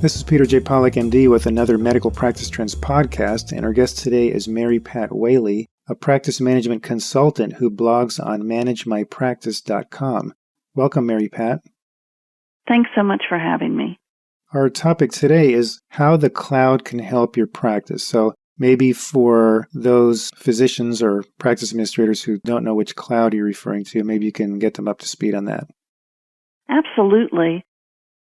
This is Peter J. Pollack, MD, with another Medical Practice Trends podcast, and our guest today is Mary Pat Whaley, a practice management consultant who blogs on managemypractice.com. Welcome, Mary Pat. Thanks so much for having me. Our topic today is how the cloud can help your practice. So maybe for those physicians or practice administrators who don't know which cloud you're referring to, maybe you can get them up to speed on that. Absolutely.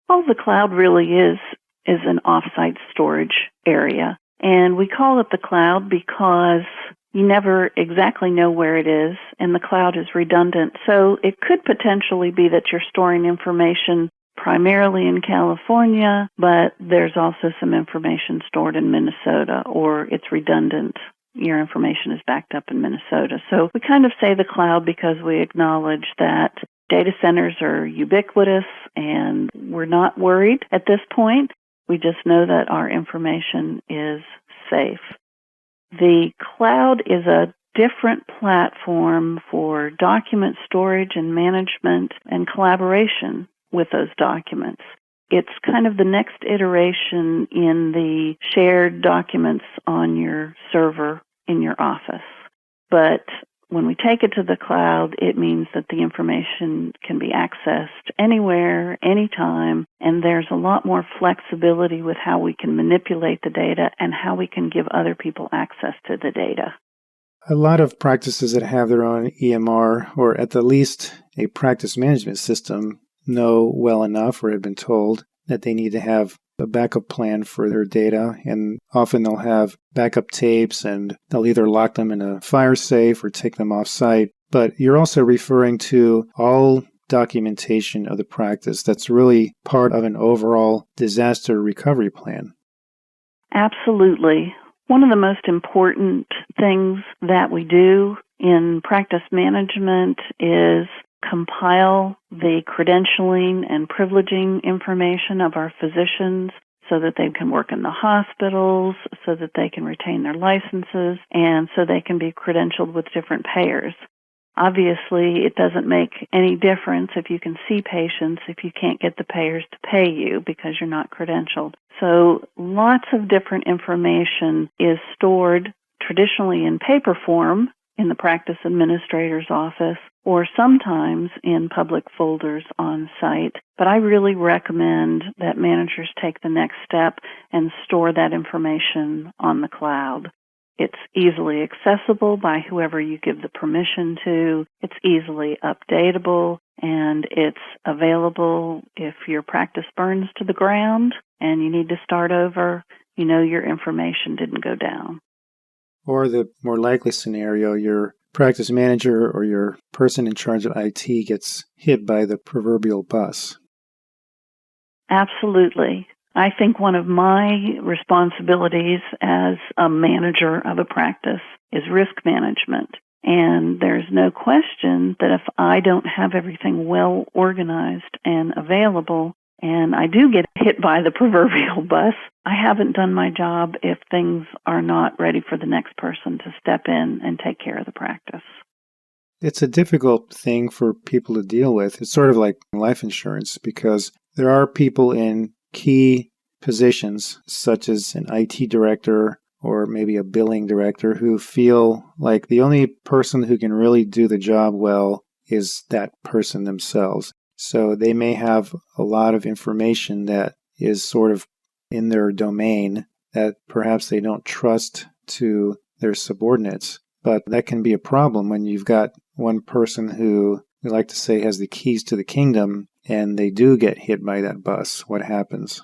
All the cloud really is an offsite storage area. And we call it the cloud because you never exactly know where it is, and the cloud is redundant. So it could potentially be that you're storing information primarily in California, but there's also some information stored in Minnesota, or it's redundant. Your information is backed up in Minnesota. So we kind of say the cloud because we acknowledge that data centers are ubiquitous, and we're not worried at this point. We just know that our information is safe. The cloud is a different platform for document storage and management and collaboration with those documents. It's kind of the next iteration in the shared documents on your server in your office. But when we take it to the cloud, it means that the information can be accessed anywhere, anytime, and there's a lot more flexibility with how we can manipulate the data and how we can give other people access to the data. A lot of practices that have their own EMR, or at the least a practice management system, know well enough or have been told that they need to have a backup plan for their data, and often they'll have backup tapes and they'll either lock them in a fire safe or take them off site. But you're also referring to all documentation of the practice that's really part of an overall disaster recovery plan. Absolutely. One of the most important things that we do in practice management is compile the credentialing and privileging information of our physicians so that they can work in the hospitals, so that they can retain their licenses, and so they can be credentialed with different payers. Obviously, it doesn't make any difference if you can see patients if you can't get the payers to pay you because you're not credentialed. So lots of different information is stored traditionally in paper form in the practice administrator's office, or sometimes in public folders on site. But I really recommend that managers take the next step and store that information on the cloud. It's easily accessible by whoever you give the permission to. It's easily updatable, and it's available if your practice burns to the ground and you need to start over. You know your information didn't go down. Or the more likely scenario, your practice manager or your person in charge of IT gets hit by the proverbial bus. Absolutely. I think one of my responsibilities as a manager of a practice is risk management. And there's no question that if I don't have everything well organized and available, and I do get hit by the proverbial bus, I haven't done my job if things are not ready for the next person to step in and take care of the practice. It's a difficult thing for people to deal with. It's sort of like life insurance because there are people in key positions, such as an IT director or maybe a billing director, who feel like the only person who can really do the job well is that person themselves. So they may have a lot of information that is sort of in their domain that perhaps they don't trust to their subordinates. But that can be a problem when you've got one person who we like to say has the keys to the kingdom and they do get hit by that bus. What happens?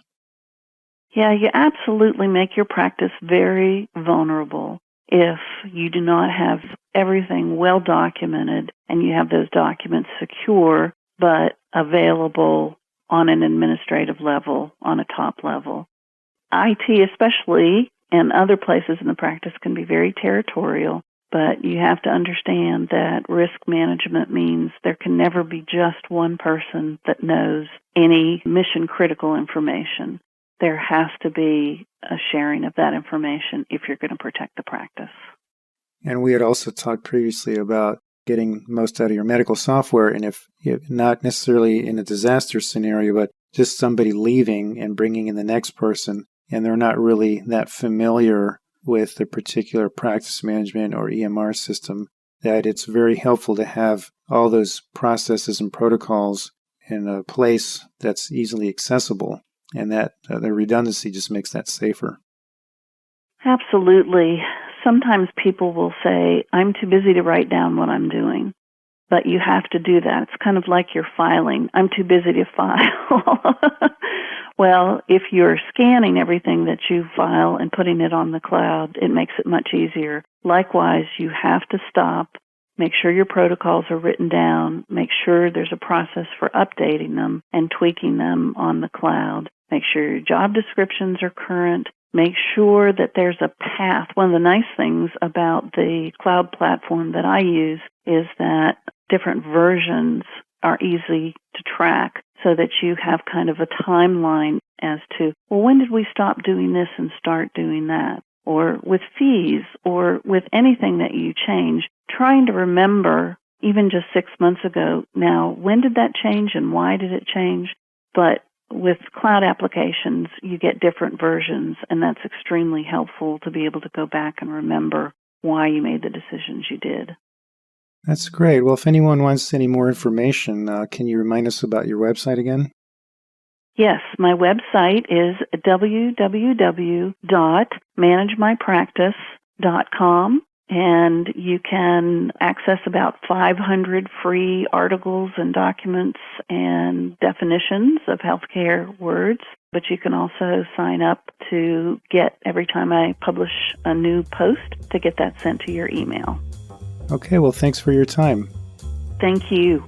Yeah, you absolutely make your practice very vulnerable if you do not have everything well documented and you have those documents secure but available on an administrative level, on a top level. IT especially and other places in the practice can be very territorial, but you have to understand that risk management means there can never be just one person that knows any mission-critical information. There has to be a sharing of that information if you're going to protect the practice. And we had also talked previously about getting most out of your medical software, and if not necessarily in a disaster scenario, but just somebody leaving and bringing in the next person, and they're not really that familiar with the particular practice management or EMR system, that it's very helpful to have all those processes and protocols in a place that's easily accessible, and that the redundancy just makes that safer. Absolutely. Sometimes people will say, I'm too busy to write down what I'm doing. But you have to do that. It's kind of like you're filing. I'm too busy to file. Well, if you're scanning everything that you file and putting it on the cloud, it makes it much easier. Likewise, you have to stop, make sure your protocols are written down, make sure there's a process for updating them and tweaking them on the cloud. Make sure your job descriptions are current. Make sure that there's a path. One of the nice things about the cloud platform that I use is that different versions are easy to track so that you have kind of a timeline as to, well, when did we stop doing this and start doing that? Or with fees or with anything that you change, trying to remember even just 6 months ago, now, when did that change and why did it change? But with cloud applications, you get different versions, and that's extremely helpful to be able to go back and remember why you made the decisions you did. That's great. Well, if anyone wants any more information, can you remind us about your website again? Yes, my website is www.managemypractice.com, and you can access about 500 free articles and documents and definitions of healthcare words. But you can also sign up to get, every time I publish a new post, to get that sent to your email. Okay, well, thanks for your time. Thank you.